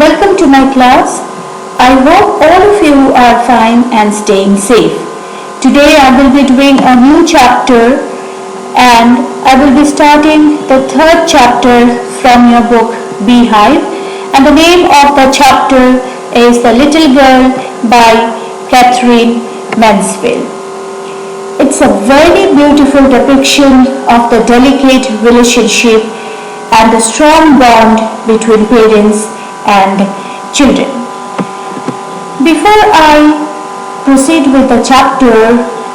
Welcome to my class. I hope all of you are fine and staying safe. Today I will be doing a new chapter and I will be starting the third chapter from your book Beehive, and the name of the chapter is The Little Girl by Katherine Mansfield. It's a very beautiful depiction of the delicate relationship and the strong bond between parents and children. Before I proceed with the chapter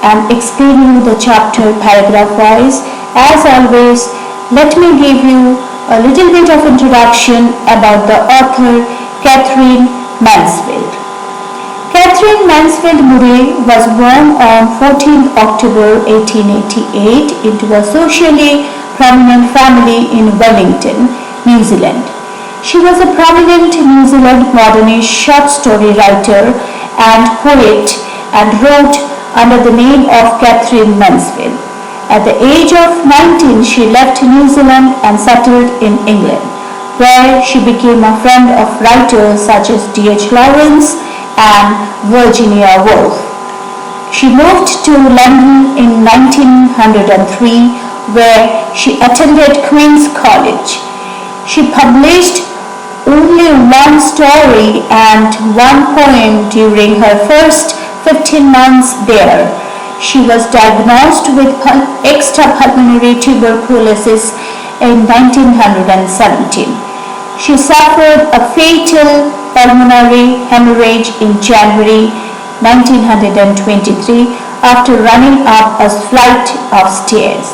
and explain you the chapter paragraph wise, as always, let me give you a little bit of introduction about the author Katherine Mansfield. Katherine Mansfield Murray was born on 14th October 1888 into a socially prominent family in Wellington, New Zealand. She was a prominent New Zealand modernist short story writer and poet and wrote under the name of Katherine Mansfield. At the age of 19, she left New Zealand and settled in England, where she became a friend of writers such as D.H. Lawrence and Virginia Woolf. She moved to London in 1903, where she attended Queen's College. She published only one story and one poem during her first 15 months there. She was diagnosed with extrapulmonary tuberculosis in 1917. She suffered a fatal pulmonary hemorrhage in January 1923 after running up a flight of stairs,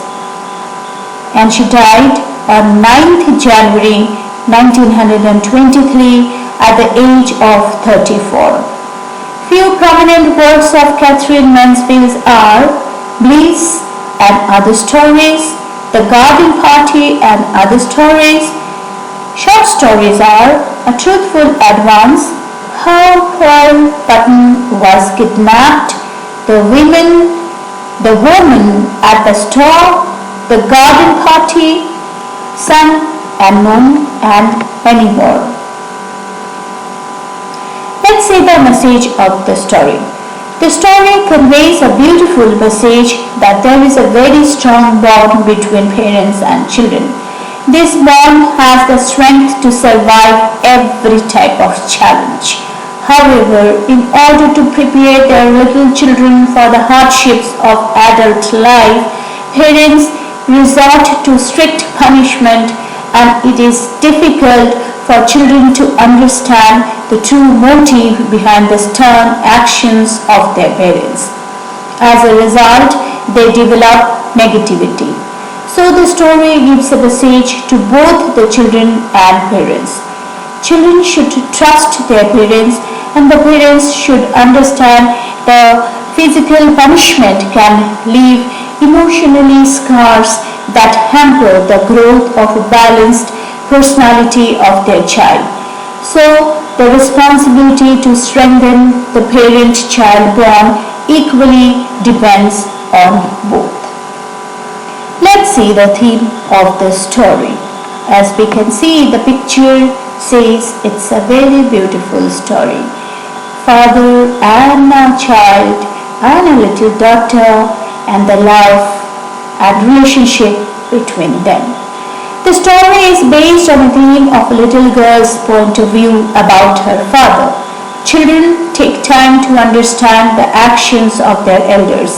and she died on 9th January 1923 at the age of 34. Few prominent works of Katherine Mansfield are Bliss and Other Stories, The Garden Party and Other Stories. Short stories are A Truthful Advance, How Paul Button Was Kidnapped, The Woman at the Store, The Garden Party, Sun Unknown, and many more. Let's see the message of the story. The story conveys a beautiful message that there is a very strong bond between parents and children. This bond has the strength to survive every type of challenge. However, in order to prepare their little children for the hardships of adult life, parents resort to strict punishment, and it is difficult for children to understand the true motive behind the stern actions of their parents. As a result, they develop negativity. So the story gives a message to both the children and parents. Children should trust their parents, and the parents should understand the physical punishment can leave emotionally scars that hamper the growth of a balanced personality of their child. So the responsibility to strengthen the parent-child bond equally depends on both. Let's see the theme of the story. As we can see, the picture says it's a very beautiful story. Father and a child and a little daughter and the love and relationship between them. The story is based on a theme of a little girl's point of view about her father. Children take time to understand the actions of their elders.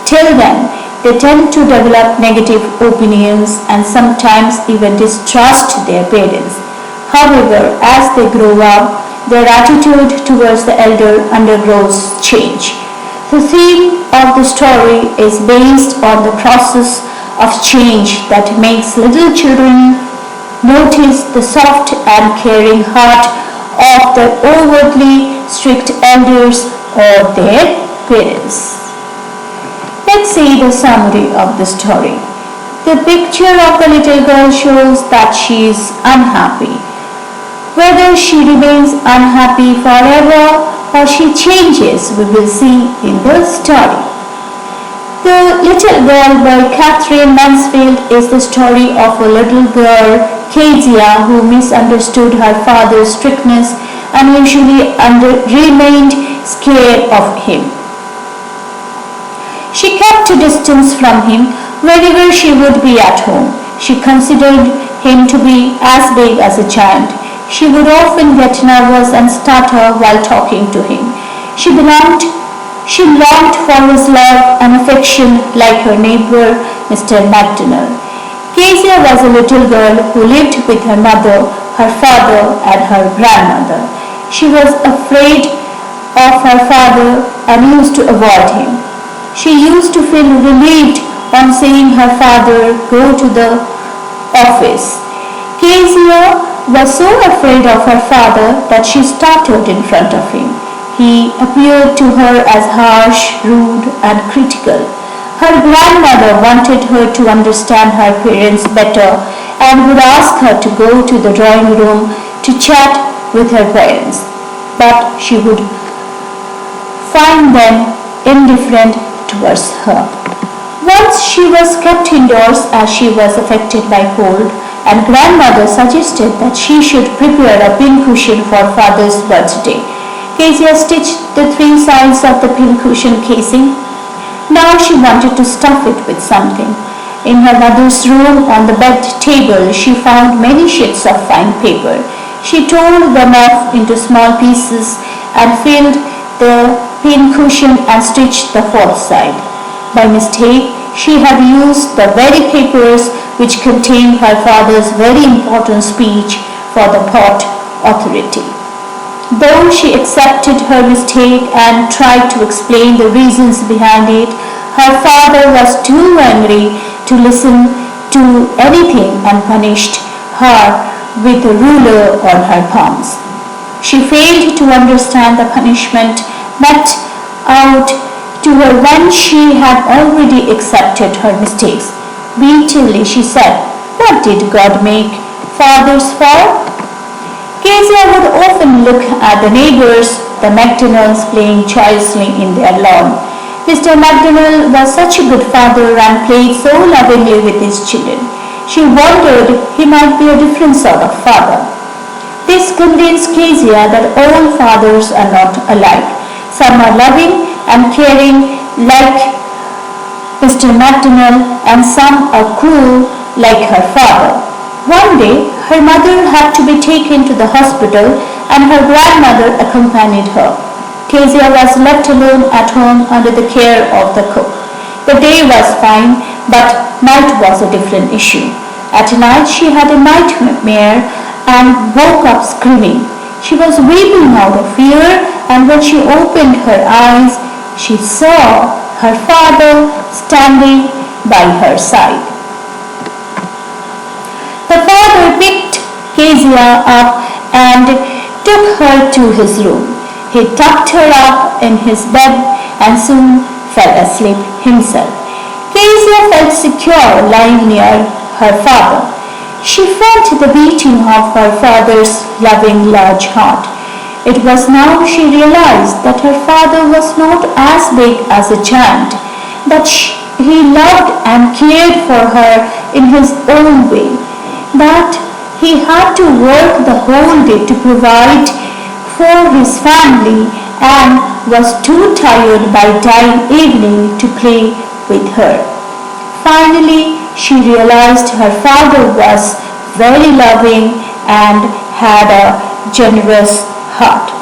Till then, they tend to develop negative opinions and sometimes even distrust their parents. However, as they grow up, their attitude towards the elder undergoes change. The theme of the story is based on the process of change that makes little children notice the soft and caring heart of their overtly strict elders or their parents. Let's see the summary of the story. The picture of the little girl shows that she is unhappy. Whether she remains unhappy forever or she changes, we will see in the story. The Little Girl by Katherine Mansfield is the story of a little girl Kezia, who misunderstood her father's strictness and usually remained scared of him. She kept a distance from him whenever she would be at home. She considered him to be as big as a giant. She would often get nervous and stutter while talking to him. She longed for his love and affection like her neighbor, Mr. MacDonald. Kezia was a little girl who lived with her mother, her father, and her grandmother. She was afraid of her father and used to avoid him. She used to feel relieved on seeing her father go to the office. Kezia was so afraid of her father that she stuttered in front of him. He appeared to her as harsh, rude, and critical. Her grandmother wanted her to understand her parents better and would ask her to go to the drawing room to chat with her parents, but she would find them indifferent towards her. Once she was kept indoors as she was affected by cold, and grandmother suggested that she should prepare a pincushion for father's birthday. Kezia stitched the 3 sides of the pincushion casing. Now she wanted to stuff it with something. In her mother's room on the bed table she found many sheets of fine paper. She tore them off into small pieces and filled the pincushion and stitched the 4th side. By mistake, she had used the very papers which contained her father's very important speech for the port authority. Though she accepted her mistake and tried to explain the reasons behind it, her father was too angry to listen to anything and punished her with a ruler on her palms. She failed to understand the punishment meted out to her when she had already accepted her mistakes. Bitterly she said, "What did God make fathers for?" Kezia would often look at the neighbors, the MacDonalds, playing joyously in their lawn. Mr. MacDonald was such a good father and played so lovingly with his children. She wondered he might be a different sort of father. This convinced Kezia that all fathers are not alike. Some are loving and caring like Mr. MacDonald, and some are cruel like her father. One day, her mother had to be taken to the hospital and her grandmother accompanied her. Kezia was left alone at home under the care of the cook. The day was fine, but night was a different issue. At night, she had a nightmare and woke up screaming. She was weeping out of fear, and when she opened her eyes, she saw her father standing by her side. The father picked Kezia up and took her to his room. He tucked her up in his bed and soon fell asleep himself. Kezia felt secure lying near her father. She felt the beating of her father's loving large heart. It was now she realized that her father was not as big as a giant, that he loved and cared for her in his own way, that he had to work the whole day to provide for his family and was too tired by dying evening to play with her. Finally, she realized her father was very loving and had a generous heart.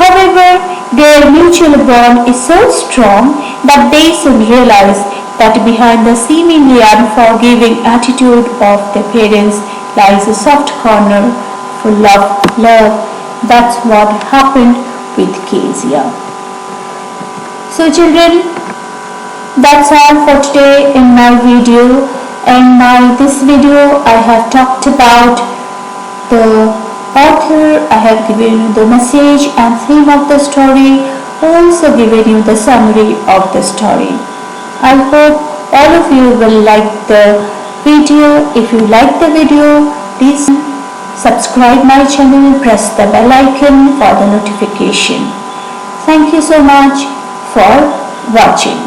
However, their mutual bond is so strong that they soon realize that behind the seemingly unforgiving attitude of their parents lies a soft corner full of love. That's what happened with Kezia. So children, that's all for today in my video. In this video I have talked about the author, I have given you the message and theme of the story, also given you the summary of the story. I hope all of you will like the video. If you like the video, please subscribe my channel, press the bell icon for the notification. Thank you so much for watching.